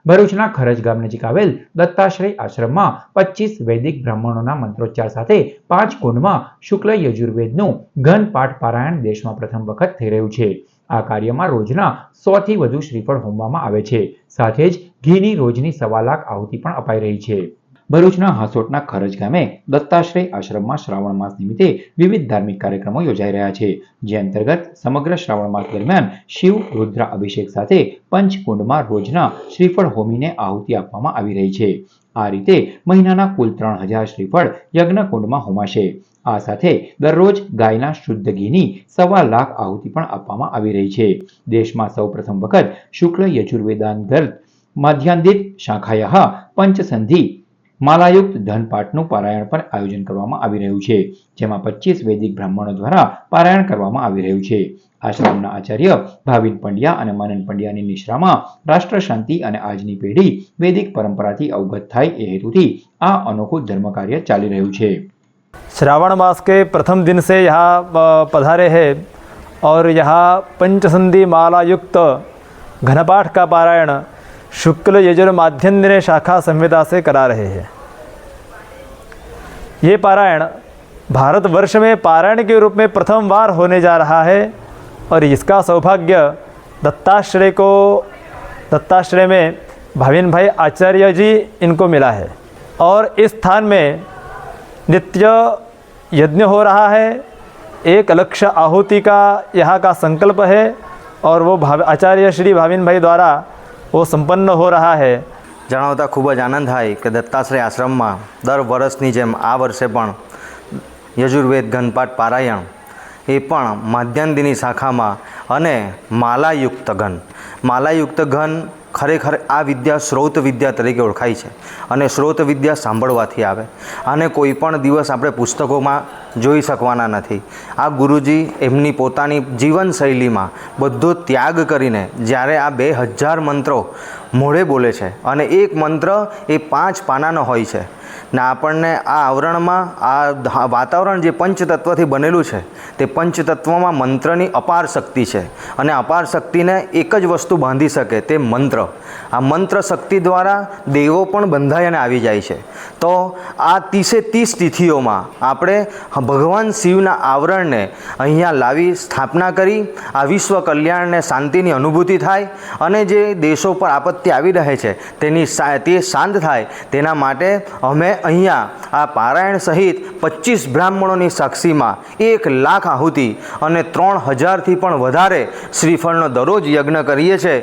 ભરૂચના ખરજ ગામ નજીક આવેલ દત્તાશ્રય આશ્રમમાં 25 વૈદિક બ્રાહ્મણોના મંત્રોચ્ચાર સાથે 5 કુંડમાં શુક્લ યજુર્વેદનું ઘન પાઠ પારાયણ દેશમાં પ્રથમ વખત થઈ રહ્યું છે। આ કાર્યમાં રોજના 100 થી વધુ શ્રીફળ હોમવામાં આવે છે। સાથે જ ઘીની રોજની 1.25 લાખ આહુતિ પણ અપાઈ રહી છે। ભરૂચના હાંસોટના ખરજ ગામે દત્તાશ્રય આશ્રમમાં શ્રાવણ માસ નિમિત્તે વિવિધ ધાર્મિક કાર્યક્રમો યોજાઈ રહ્યા છે, જે અંતર્ગત સમગ્ર શ્રાવણ માસ દરમિયાન શિવ રુદ્ર અભિષેક સાથે પંચકુંડમાં રોજના શ્રીફળ હોમીને આહુતિ આપવામાં આવી રહી છે। આ રીતે મહિનાના કુલ 3000 શ્રીફળ યજ્ઞકુંડમાં હોમાશે। આ સાથે દરરોજ ગાયના શુદ્ધ ઘીની 1.25 લાખ આહુતિ પણ આપવામાં આવી રહી છે। દેશમાં સૌપ્રથમ વખત શુક્લ યજુર્વેદાંતર્ગત માધ્યાન્દિત શાખાયઃ પંચસંધિ માલાયુક્ત ધનપાઠનું પારાયણ પણ આયોજન કરવામાં આવી રહ્યું છે, જેમાં 25 વૈદિક બ્રાહ્મણો દ્વારા પારાયણ કરવામાં આવી રહ્યું છે। આશ્રમના આચાર્ય ભાવિન પંડ્યા અને મનન પંડ્યાની નિશ્રામાં રાષ્ટ્ર શાંતિ અને આજની પેઢી વૈદિક પરંપરાથી અવગત થાય એ હેતુથી આ અનોખું ધર્મ કાર્ય ચાલી રહ્યું છે। श्रावण मास के प्रथम दिन से यहाँ पधारे हैं और यहाँ पंचसंधि माला युक्त घनपाठ का पारायण शुक्ल यजुर्माध्यन्दिने शाखा संहिता से करा रहे हैं। ये पारायण भारतवर्ष में पारायण के रूप में प्रथम बार होने जा रहा है और इसका सौभाग्य दत्ताश्रय में भाविन भाई आचार्य जी इनको मिला है और इस स्थान में नित्य यज्ञ हो रहा है। 1 लक्ष आहुति का यहाँ का संकल्प है और वो आचार्य श्री भाविन भाई द्वारा वो संपन्न हो रहा है। जणावता खूब ज आनंद थाय कि दत्ताश्रय आश्रम में दर वर्षनी जेम आ वर्षे पण यजुर्वेद घनपाठ पारायण ए पण माध्यान्दिनी शाखा में अने मालायुक्त घन खरेखर आ विद्या श्रोत विद्या तरीके ओळखाय छे अने श्रोत विद्या सांभळवाथी आवे। आने कोईपण दिवस आपणे पुस्तकोमां जोई शकवाना नथी। आ गुरुजी एमनी पोतानी जीवनशैली में बधो त्याग करीने ज्यारे आ 2000 मंत्रो मोढे बोले छे अने एक मंत्र ए 5 पानानो होय छे ने आपणने आ आवरणमां आ वातावरण जे पंचतत्वथी बनेलुं छे ते पंचतत्वमां मंत्रनी अपार शक्ति है अने अपार शक्तिने एक ज वस्तु बांधी सके ते मंत्र। आ मंत्र शक्ति द्वारा देवो पण बंधाईने आवी जाय छे। तो आ 30 तिथिओमां आपणे भगवान शिवना आवरणने अहींया लावी स्थापना करी आ विश्व कल्याण ने शांतिनी अनुभूति थाय अने जे देशों पर आपत्ति आवी रहे छे ते शांत थाय तेना माटे अमे अहींया आ पारायण सहित 25 ब्राह्मणोनी साक्षीमां 1 लाख आहुति अने 3000 थी पण वधारे श्रीफळनो दररोज यज्ञ करीए छे।